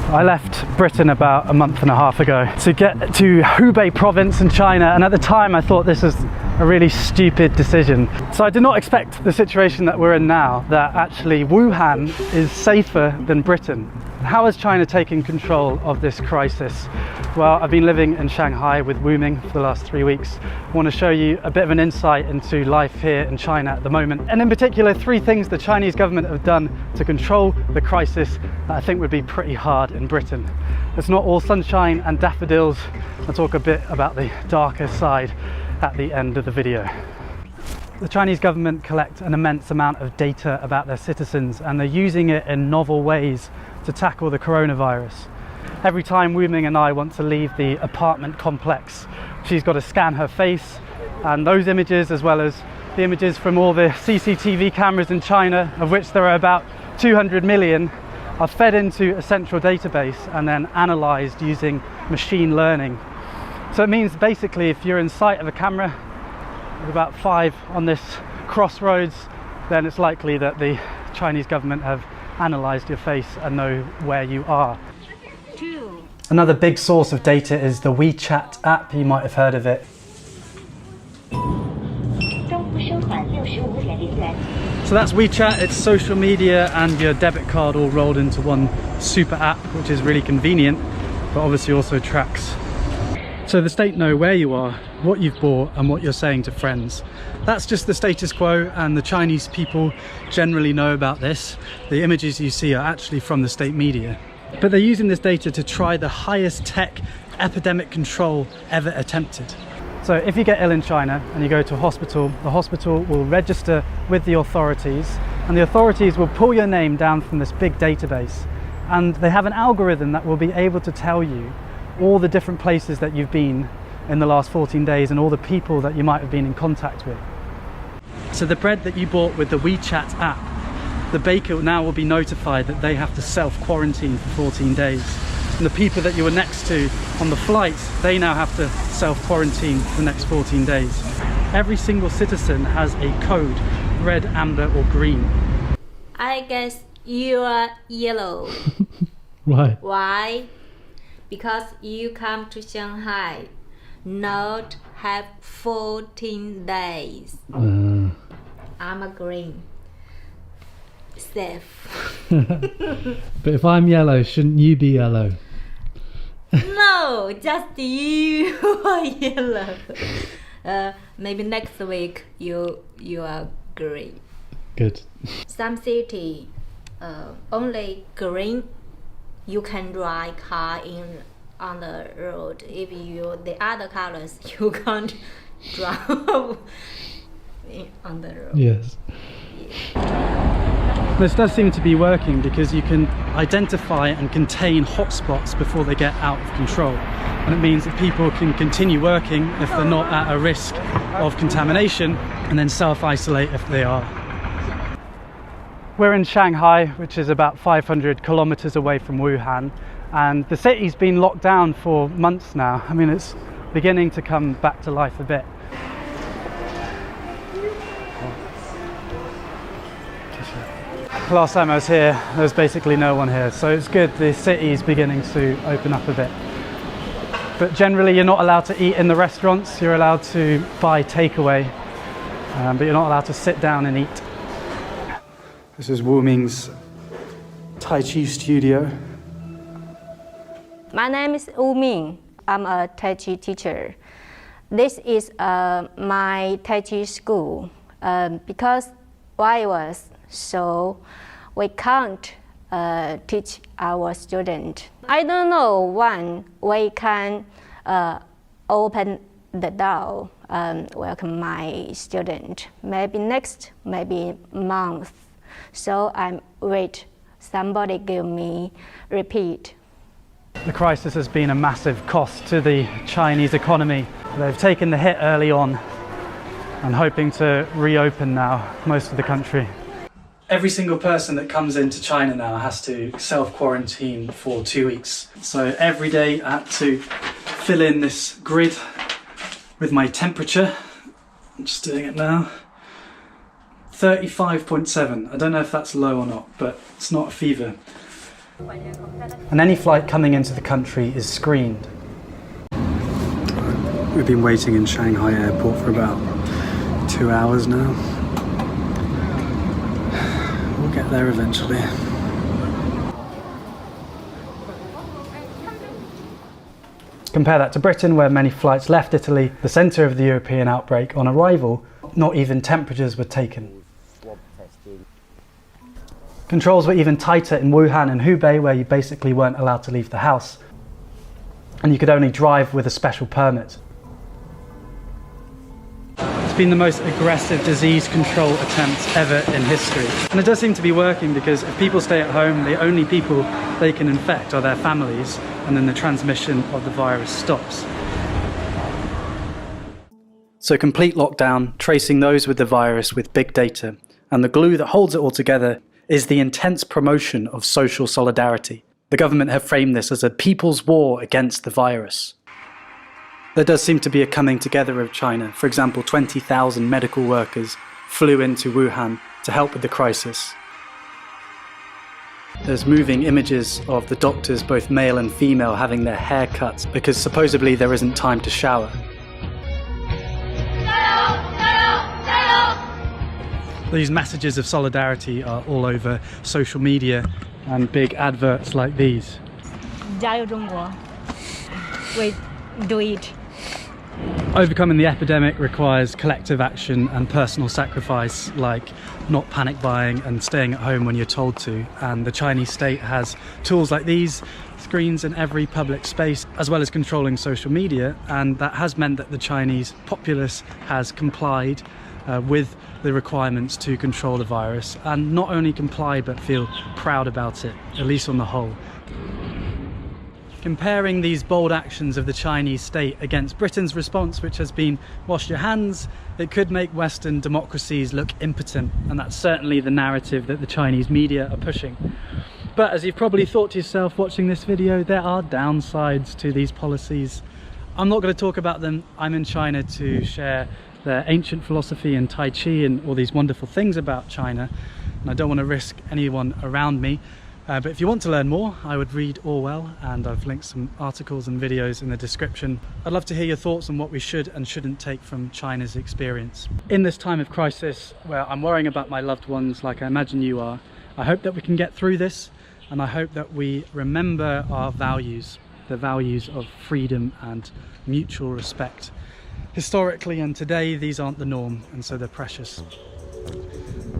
I left Britain about a month and a half ago to get to Hubei province in China, and at the time I thought this was a really stupid decision. So I did not expect the situation that we're in now, that actually Wuhan is safer than Britain. How has China taken control of this crisis? Well, I've been living in Shanghai with Wu Ming for the last 3 weeks. I want to show you a bit of an insight into life here in China at the moment, and in particular 3 things the Chinese government have done to control the crisis that I think would be pretty hard in Britain. It's not all sunshine and daffodils. I'll talk a bit about the darker side at the end of the video. The Chinese government collect an immense amount of data about their citizens, and they're using it in novel ways to tackle the coronavirus. Every time Wu Ming and I want to leave the apartment complex, she's got to scan her face, and those images, as well as the images from all the CCTV cameras in China, of which there are about 200 million, are fed into a central database and then analysed using machine learning. So it means basically if you're in sight of a camera with about 5 on this crossroads, then it's likely that the Chinese government have analysed your face and know where you are. Another big source of data is the WeChat app. You might have heard of it. So that's WeChat. It's social media and your debit card all rolled into one super app, which is really convenient, but obviously also tracks. So the state know where you are, what you've bought, and what you're saying to friends. That's just the status quo, and the Chinese people generally know about this. The images you see are actually from the state media. But they're using this data to try the highest tech epidemic control ever attempted. So if you get ill in China and you go to a hospital, the hospital will register with the authorities, and the authorities will pull your name down from this big database. And they have an algorithm that will be able to tell you all the different places that you've been in the last 14 days and all the people that you might have been in contact with. So the bread that you bought with the WeChat app, the baker now will be notified that they have to self-quarantine for 14 days. And the people that you were next to on the flight, they now have to self-quarantine for the next 14 days. Every single citizen has a code, red, amber or green. I guess you are yellow. Why? Why? Because you come to Shanghai, not have 14 days. I'm a green. Safe. But if I'm yellow, shouldn't you be yellow? No, just you are yellow. Maybe next week you are green. Good. Some city only green. You can drive car on the road. If the other colors you can't drive on the road. Yes. This does seem to be working because you can identify and contain hotspots before they get out of control. And it means that people can continue working if they're not at a risk of contamination, and then self-isolate if they are. We're in Shanghai, which is about 500 kilometers away from Wuhan, and the city's been locked down for months now. I mean, it's beginning to come back to life a bit. Last time I was here, there was basically no one here, so it's good the city's beginning to open up a bit. But generally you're not allowed to eat in the restaurants, you're allowed to buy takeaway, but you're not allowed to sit down and eat. This is Wu Ming's Tai Chi studio. My name is Wu Ming. I'm a Tai Chi teacher. This is my Tai Chi school because virus, so we can't teach our student. I don't know when we can open the door and welcome my student. Maybe next, maybe month. So I'm wait. Somebody give me repeat. The crisis has been a massive cost to the Chinese economy. They've taken the hit early on and hoping to reopen now most of the country. Every single person that comes into China now has to self-quarantine for 2 weeks. So every day I had to fill in this grid with my temperature. I'm just doing it now. 35.7. I don't know if that's low or not, but it's not a fever. And any flight coming into the country is screened. We've been waiting in Shanghai airport for about 2 hours now. We'll get there eventually. Compare that to Britain, where many flights left Italy, the centre of the European outbreak. On arrival, not even temperatures were taken. Controls were even tighter in Wuhan and Hubei, where you basically weren't allowed to leave the house, and you could only drive with a special permit. It's been the most aggressive disease control attempt ever in history. And it does seem to be working, because if people stay at home, the only people they can infect are their families, and then the transmission of the virus stops. So complete lockdown, tracing those with the virus with big data, and the glue that holds it all together is the intense promotion of social solidarity. The government have framed this as a people's war against the virus. There does seem to be a coming together of China. For example, 20,000 medical workers flew into Wuhan to help with the crisis. There's moving images of the doctors, both male and female, having their hair cut because supposedly there isn't time to shower. These messages of solidarity are all over social media and big adverts like these. 加油中国 We do it. Overcoming the epidemic requires collective action and personal sacrifice, like not panic buying and staying at home when you're told to. And the Chinese state has tools like these, screens in every public space, as well as controlling social media, and that has meant that the Chinese populace has complied with the requirements to control the virus, and not only comply but feel proud about it, at least on the whole. Comparing these bold actions of the Chinese state against Britain's response, which has been wash your hands, it could make Western democracies look impotent, and that's certainly the narrative that the Chinese media are pushing. But as you've probably thought to yourself watching this video, there are downsides to these policies. I'm not going to talk about them. I'm in China to share their ancient philosophy and Tai Chi and all these wonderful things about China, and I don't want to risk anyone around me. But if you want to learn more, I would read Orwell, and I've linked some articles and videos in the description. I'd love to hear your thoughts on what we should and shouldn't take from China's experience. In this time of crisis, where I'm worrying about my loved ones like I imagine you are, I hope that we can get through this, and I hope that we remember our values, the values of freedom and mutual respect. Historically and today, these aren't the norm, and so they're precious.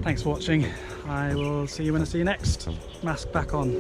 Thanks for watching. I will see you when I see you next. Mask back on.